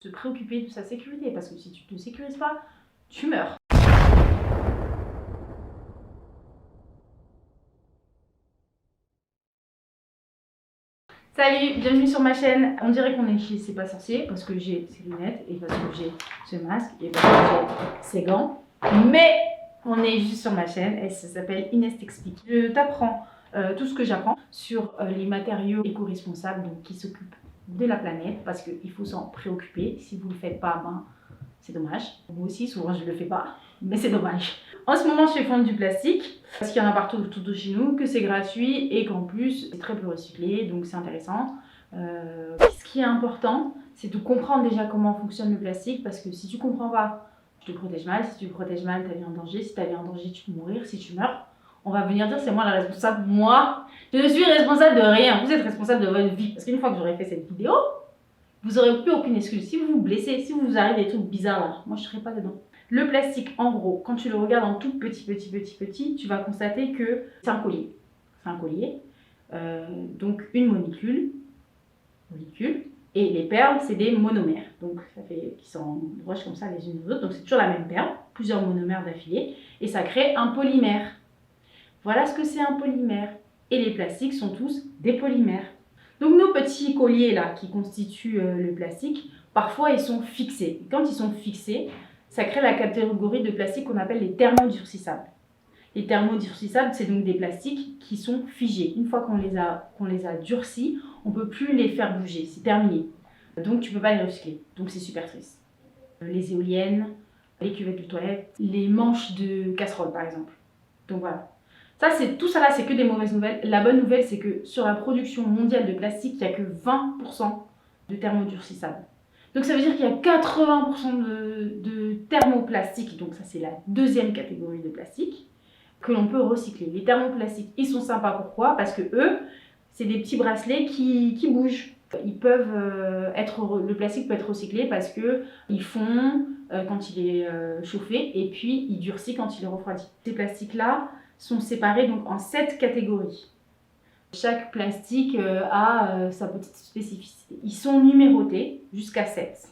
Se préoccuper de sa sécurité, parce que si tu ne te sécurises pas, tu meurs. Salut, bienvenue sur ma chaîne. On dirait qu'on est chez C'est pas sorcier parce que j'ai ces lunettes et parce que j'ai ce masque et parce que j'ai ces gants. Mais on est juste sur ma chaîne et ça s'appelle Inès t'explique. Je t'apprends tout ce que j'apprends sur les matériaux éco-responsables, donc qui s'occupent de la planète, parce qu'il faut s'en préoccuper. Si vous ne le faites pas, ben, c'est dommage. Moi aussi, souvent je ne le fais pas, mais c'est dommage. En ce moment, je fais fondre du plastique, parce qu'il y en a partout autour de chez nous, que c'est gratuit et qu'en plus, c'est très peu recyclé, donc c'est intéressant. Ce qui est important, c'est de comprendre déjà comment fonctionne le plastique, parce que si tu comprends pas, tu te protèges mal. Si tu te protèges mal, ta vie est en danger. Si ta vie est en danger, tu peux mourir. Si tu meurs, on va venir dire c'est moi la responsable. Moi, je ne suis responsable de rien. Vous êtes responsable de votre vie. Parce qu'une fois que j'aurai fait cette vidéo, vous n'aurez plus aucune excuse. Si vous vous blessez, si vous arrive des trucs bizarres là, moi je ne serai pas dedans. Le plastique, en gros, quand tu le regardes en tout petit, tu vas constater que c'est un collier. C'est un collier. Donc une molécule, et les perles, c'est des monomères. Donc ça fait qui s'enrochent comme ça les unes aux autres. Donc c'est toujours la même perle, plusieurs monomères d'affilée, et ça crée un polymère. Voilà ce que c'est un polymère. Et les plastiques sont tous des polymères. Donc nos petits colliers là qui constituent le plastique, parfois ils sont fixés. Et quand ils sont fixés, ça crée la catégorie de plastique qu'on appelle les thermodurcissables. Les thermodurcissables, c'est donc des plastiques qui sont figés. Une fois qu'on les a durcis, on ne peut plus les faire bouger, c'est terminé. Donc tu ne peux pas les recycler, donc c'est super triste. Les éoliennes, les cuvettes de toilette, les manches de casserole par exemple. Donc voilà. Tout ça là, c'est que des mauvaises nouvelles. La bonne nouvelle, c'est que sur la production mondiale de plastique, il n'y a que 20% de thermodurcissables. Donc ça veut dire qu'il y a 80% de thermoplastique, donc ça c'est la deuxième catégorie de plastique, que l'on peut recycler. Les thermoplastiques, ils sont sympas, pourquoi? Parce que eux, c'est des petits bracelets qui bougent. Le plastique peut être recyclé parce qu'il fond quand il est chauffé et puis il durcit quand il est refroidi. Ces plastiques-là sont séparés donc en 7 catégories. Chaque plastique a sa petite spécificité. Ils sont numérotés jusqu'à 7.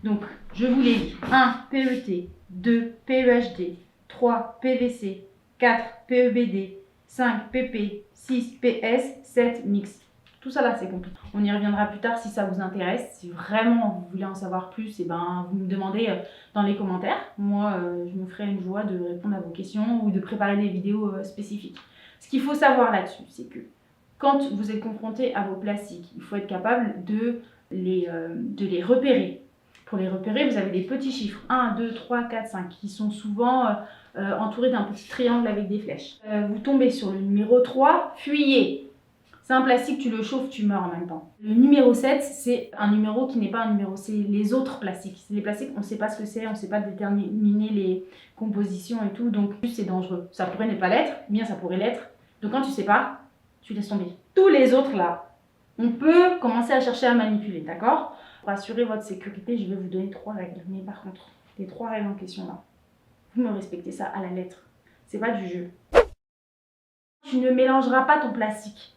Donc, je vous les lis. 1. PET. 2. PEHD. 3. PVC. 4. PEBD. 5. PP. 6. PS. 7. Mix. Tout ça là, c'est compliqué. On y reviendra plus tard si ça vous intéresse. Si vraiment vous voulez en savoir plus, et ben, vous me demandez dans les commentaires. Moi, je me ferai une joie de répondre à vos questions ou de préparer des vidéos spécifiques. Ce qu'il faut savoir là-dessus, c'est que quand vous êtes confronté à vos plastiques, il faut être capable de les repérer. Pour les repérer, vous avez des petits chiffres 1, 2, 3, 4, 5 qui sont souvent entourés d'un petit triangle avec des flèches. Vous tombez sur le numéro 3, fuyez. C'est un plastique, tu le chauffes, tu meurs en même temps. Le numéro 7, c'est un numéro qui n'est pas un numéro, c'est les autres plastiques. Les plastiques, on ne sait pas ce que c'est, on ne sait pas déterminer les compositions et tout, donc plus c'est dangereux. Ça pourrait ne pas l'être, bien ça pourrait l'être. Donc quand tu ne sais pas, tu laisses tomber. Tous les autres là, on peut commencer à chercher à manipuler, d'accord? Pour assurer votre sécurité, je vais vous donner 3 règles. Mais par contre, les 3 règles en question là, vous me respectez ça à la lettre. C'est pas du jeu. Tu ne mélangeras pas ton plastique.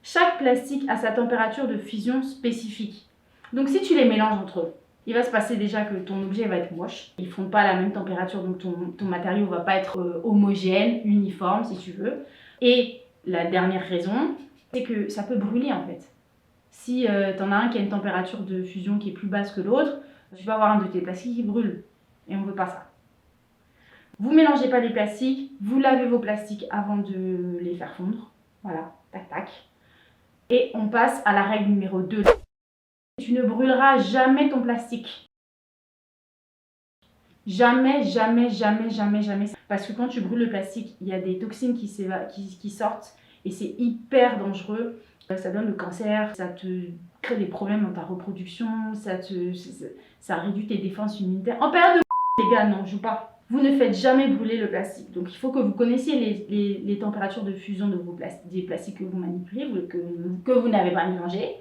Chaque plastique a sa température de fusion spécifique. Donc si tu les mélanges entre eux, il va se passer déjà que ton objet va être moche. Ils ne font pas à la même température, donc ton matériau ne va pas être homogène, uniforme si tu veux. Et la dernière raison, c'est que ça peut brûler en fait. Si tu en as un qui a une température de fusion qui est plus basse que l'autre, tu vas avoir un de tes plastiques qui brûle. Et on ne veut pas ça. Vous ne mélangez pas les plastiques, vous lavez vos plastiques avant de les faire fondre. Voilà, tac tac. Et on passe à la règle numéro 2. Tu ne brûleras jamais ton plastique. Jamais, jamais, jamais, jamais, jamais. Parce que quand tu brûles le plastique, il y a des toxines qui sortent et c'est hyper dangereux. Ça donne le cancer, ça te crée des problèmes dans ta reproduction, ça réduit tes défenses immunitaires. En période de les gars, non, joue pas. Vous ne faites jamais brûler le plastique. Donc il faut que vous connaissiez les températures de fusion de des plastiques que vous manipulez, que vous n'avez pas mélangé.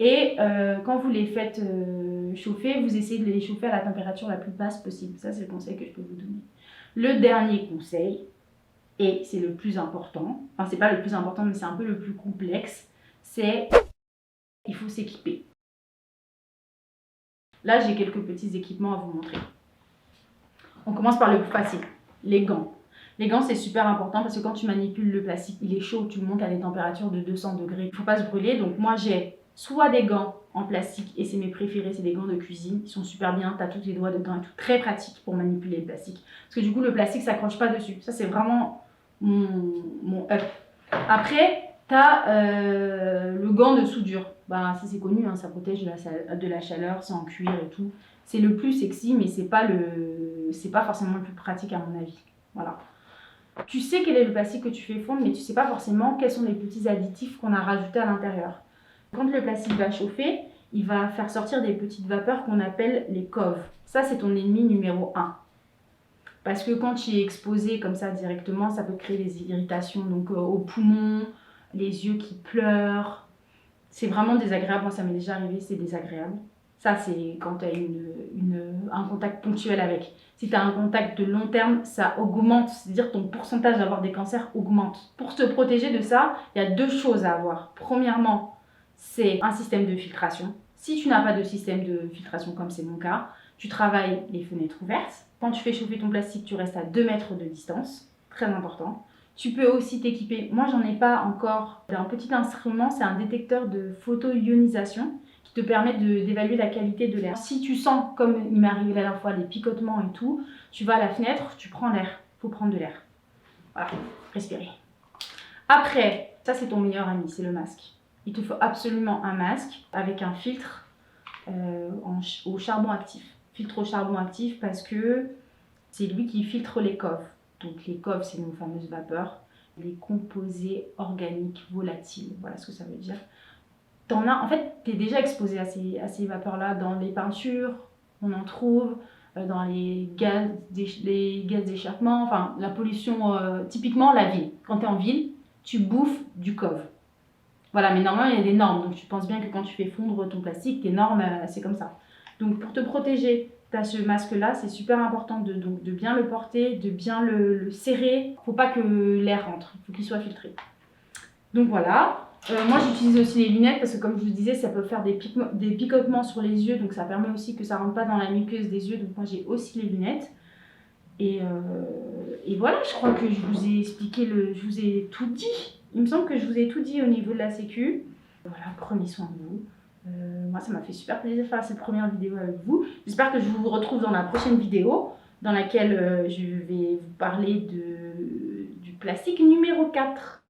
Et quand vous les faites chauffer, vous essayez de les chauffer à la température la plus basse possible. Ça, c'est le conseil que je peux vous donner. Le dernier conseil, et c'est le plus important, enfin c'est pas le plus important, mais c'est un peu le plus complexe, c'est il faut s'équiper. Là, j'ai quelques petits équipements à vous montrer. On commence par le plus facile, les gants. Les gants, c'est super important parce que quand tu manipules le plastique, il est chaud, tu le montes à des températures de 200 degrés. Il ne faut pas se brûler. Donc moi, j'ai soit des gants en plastique, et c'est mes préférés, c'est des gants de cuisine. Ils sont super bien, tu as tous tes doigts dedans et tout. Très pratique pour manipuler le plastique. Parce que du coup, le plastique ne s'accroche pas dessus. Ça, c'est vraiment mon up. Après, tu as le gant de soudure. Bah, ça, c'est connu, hein, ça protège de la chaleur, c'est en cuir et tout. C'est le plus sexy, mais c'est pas forcément le plus pratique à mon avis. Voilà. Tu sais quel est le plastique que tu fais fondre, mais tu sais pas forcément quels sont les petits additifs qu'on a rajoutés à l'intérieur. Quand le plastique va chauffer, il va faire sortir des petites vapeurs qu'on appelle les coves. Ça, c'est ton ennemi numéro 1. Parce que quand il est exposé comme ça directement, ça peut créer des irritations donc aux poumons, les yeux qui pleurent. C'est vraiment désagréable. Moi, ça m'est déjà arrivé, c'est désagréable. Ça, c'est quand tu as un contact ponctuel avec. Si tu as un contact de long terme, ça augmente. C'est-à-dire ton pourcentage d'avoir des cancers augmente. Pour te protéger de ça, il y a 2 choses à avoir. Premièrement, c'est un système de filtration. Si tu n'as pas de système de filtration, comme c'est mon cas, tu travailles les fenêtres ouvertes. Quand tu fais chauffer ton plastique, tu restes à 2 mètres de distance. Très important. Tu peux aussi t'équiper, moi j'en ai pas encore, d'un petit instrument, c'est un détecteur de photoionisation qui te permet d'évaluer la qualité de l'air. Si tu sens, comme il m'est arrivé la dernière fois, les picotements et tout, tu vas à la fenêtre, tu prends l'air. Il faut prendre de l'air. Voilà, respirer. Après, ça c'est ton meilleur ami, c'est le masque. Il te faut absolument un masque avec un filtre au charbon actif. Filtre au charbon actif parce que c'est lui qui filtre les coves. Donc les coves, c'est nos fameuses vapeurs, les composés organiques volatiles. Voilà ce que ça veut dire. En fait, tu es déjà exposé à ces vapeurs-là dans les peintures, on en trouve, dans les gaz d'échappement, enfin la pollution, typiquement la ville. Quand tu es en ville, tu bouffes du cove. Voilà, mais normalement, il y a des normes. Donc tu penses bien que quand tu fais fondre ton plastique, tes normes, c'est comme ça. Donc pour te protéger, tu as ce masque-là, c'est super important de bien le porter, de bien le serrer. Il ne faut pas que l'air rentre, il faut qu'il soit filtré. Donc voilà. Moi, j'utilise aussi les lunettes parce que comme je vous disais, ça peut faire des picotements sur les yeux. Donc ça permet aussi que ça ne rentre pas dans la muqueuse des yeux. Donc moi, j'ai aussi les lunettes. Et voilà, je crois que je vous ai expliqué, je vous ai tout dit. Il me semble que je vous ai tout dit au niveau de la sécu. Voilà, prenez soin de vous. Moi, ça m'a fait super plaisir de faire cette première vidéo avec vous. J'espère que je vous retrouve dans la prochaine vidéo dans laquelle je vais vous parler du plastique numéro 4.